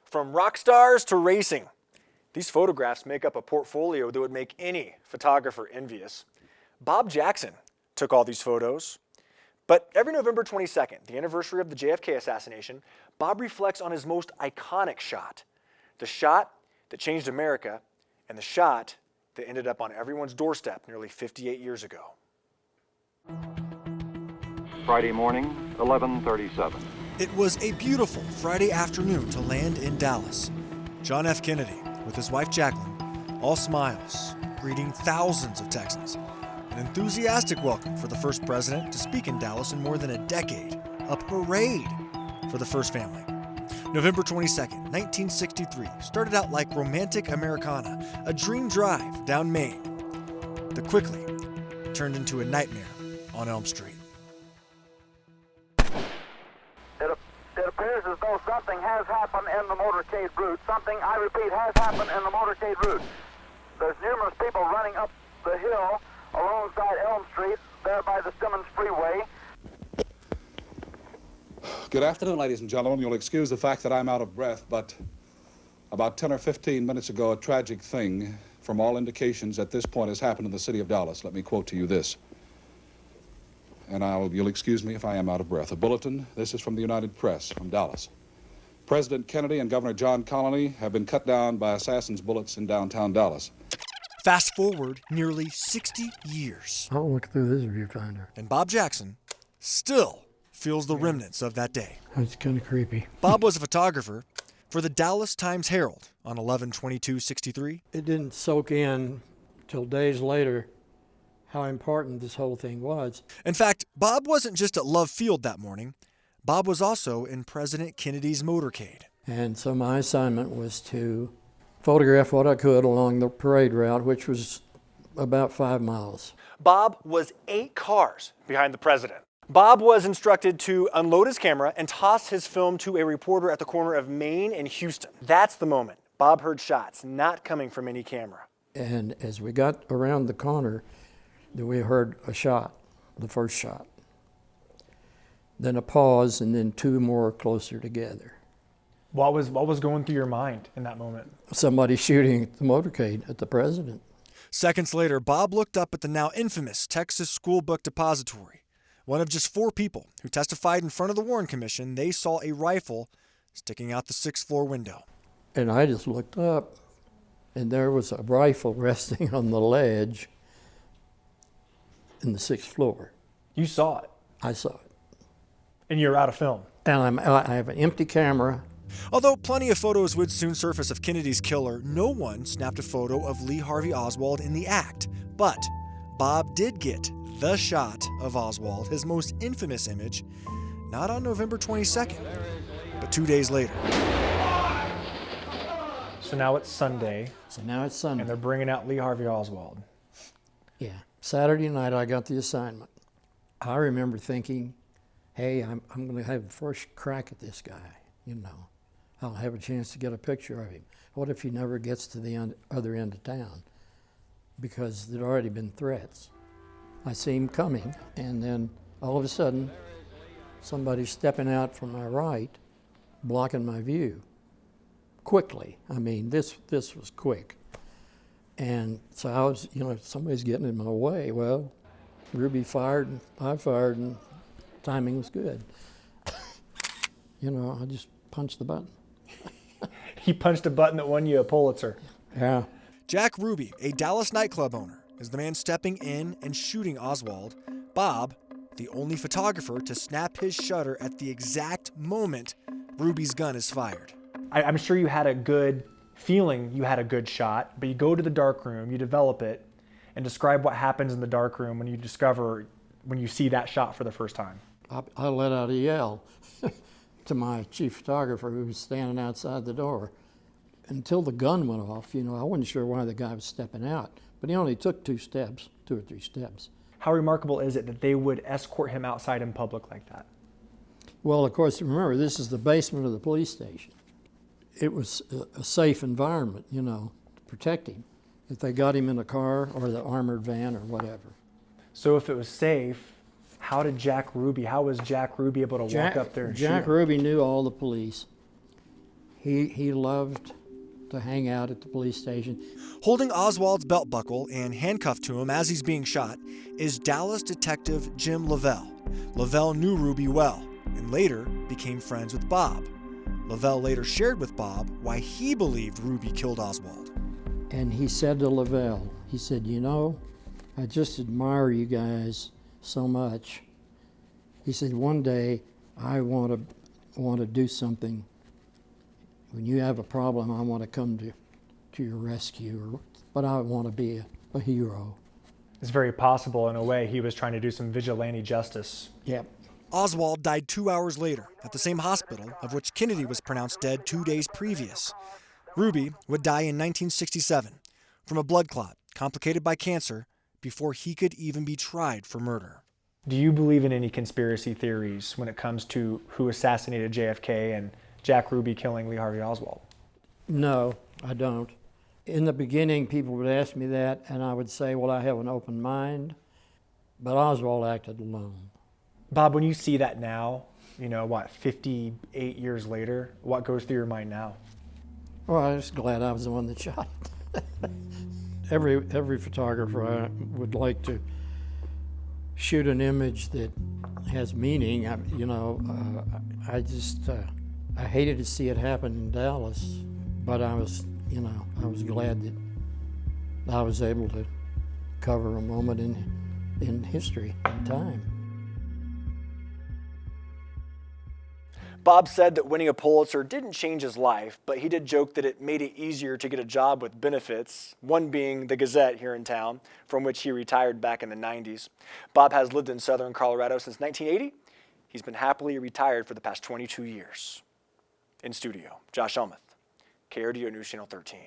From rock stars to racing, these photographs make up a portfolio that would make any photographer envious. Bob Jackson took all these photos. But every November 22nd, the anniversary of the JFK assassination, Bob reflects on his most iconic shot. The shot that changed America and the shot that ended up on everyone's doorstep nearly 58 years ago. Friday morning, 11:37. It was a beautiful Friday afternoon to land in Dallas. John F. Kennedy, with his wife Jacqueline, all smiles, greeting thousands of Texans. An enthusiastic welcome for the first president to speak in Dallas in more than a decade. A parade for the first family. November 22nd, 1963, started out like romantic Americana, a dream drive down Maine, that quickly turned into a nightmare on Elm Street. It appears as though something has happened in the motorcade route. Something, I repeat, has happened in the motorcade route. There's numerous people running up the hill alongside Elm Street, there by the Simmons Freeway. Good afternoon, ladies and gentlemen. You'll excuse the fact that I'm out of breath, but about 10 or 15 minutes ago, a tragic thing, from all indications at this point, has happened in the city of Dallas. Let me quote to you this. And you'll excuse me if I am out of breath. A bulletin, this is from the United Press, from Dallas. President Kennedy and Governor John Connally have been cut down by assassins' bullets in downtown Dallas. Fast forward nearly 60 years. I'll look through this viewfinder. And Bob Jackson still feels the remnants of that day. It's kind of creepy. Bob was a photographer for the Dallas Times-Herald on 11/22/63. It didn't soak in till days later how important this whole thing was. In fact, Bob wasn't just at Love Field that morning. Bob was also in President Kennedy's motorcade. And so my assignment was to photograph what I could along the parade route, which was about 5 miles. Bob was 8 cars behind the president. Bob was instructed to unload his camera and toss his film to a reporter at the corner of Main and Houston. That's the moment Bob heard shots not coming from any camera. And as we got around the corner, we heard a shot, the first shot. Then a pause, and then 2 more closer together. What was going through your mind in that moment? Somebody shooting at the motorcade at the president. Seconds later, Bob looked up at the now infamous Texas Schoolbook Depository. One of just 4 people who testified in front of the Warren Commission, they saw a rifle sticking out the 6th floor window. And I just looked up, and there was a rifle resting on the ledge in the 6th floor. You saw it. I saw it. And you're out of film. And I have an empty camera. Although plenty of photos would soon surface of Kennedy's killer, no one snapped a photo of Lee Harvey Oswald in the act. But Bob did get the shot of Oswald, his most infamous image, not on November 22nd, but 2 days later. So now it's Sunday. And they're bringing out Lee Harvey Oswald. Yeah. Saturday night, I got the assignment. I remember thinking, hey, I'm going to have the first crack at this guy, you know. I'll have a chance to get a picture of him. What if he never gets to the other end of town? Because there'd already been threats. I see him coming, and then all of a sudden, somebody's stepping out from my right, blocking my view. Quickly. I mean, this was quick. And so I was, somebody's getting in my way. Well, Ruby fired, and I fired, and timing was good. I just punched the button. He punched a button that won you a Pulitzer. Yeah. Jack Ruby, a Dallas nightclub owner, is the man stepping in and shooting Oswald. Bob, the only photographer to snap his shutter at the exact moment Ruby's gun is fired. I'm sure you had a good feeling you had a good shot, but you go to the dark room, you develop it, and describe what happens in the dark room when you see that shot for the first time. I let out a yell to my chief photographer who was standing outside the door. Until the gun went off, I wasn't sure why the guy was stepping out, but he only took 2 or 3 steps. How remarkable is it that they would escort him outside in public like that? Well, of course, remember, this is the basement of the police station. It was a safe environment, to protect him if they got him in a car or the armored van or whatever. So if it was safe, how was Jack Ruby able to walk up there and shoot him? Jack Ruby knew all the police. He loved to hang out at the police station. Holding Oswald's belt buckle and handcuffed to him as he's being shot is Dallas detective Jim Lavelle. Lavelle knew Ruby well and later became friends with Bob. Lavelle later shared with Bob why he believed Ruby killed Oswald. And he said to Lavelle, he said, you know, I just admire you guys so much. He said, one day I want to do something. When you have a problem, I want to come to your rescue, but I want to be a hero. It's very possible, in a way, he was trying to do some vigilante justice. Yep. Oswald died 2 hours later at the same hospital of which Kennedy was pronounced dead 2 days previous. Ruby would die in 1967 from a blood clot complicated by cancer before he could even be tried for murder. Do you believe in any conspiracy theories when it comes to who assassinated JFK and Jack Ruby killing Lee Harvey Oswald? No, I don't. In the beginning, people would ask me that, and I would say, well, I have an open mind, but Oswald acted alone. Bob, when you see that now, 58 years later, what goes through your mind now? Well, I'm just glad I was the one that shot it. Every photographer would like to shoot an image that has meaning. I hated to see it happen in Dallas, but I was glad that I was able to cover a moment in history and time. Bob said that winning a Pulitzer didn't change his life, but he did joke that it made it easier to get a job with benefits, one being the Gazette here in town, from which he retired back in the 90s. Bob has lived in southern Colorado since 1980. He's been happily retired for the past 22 years. In studio, Josh Helmuth, KRDO News Channel 13.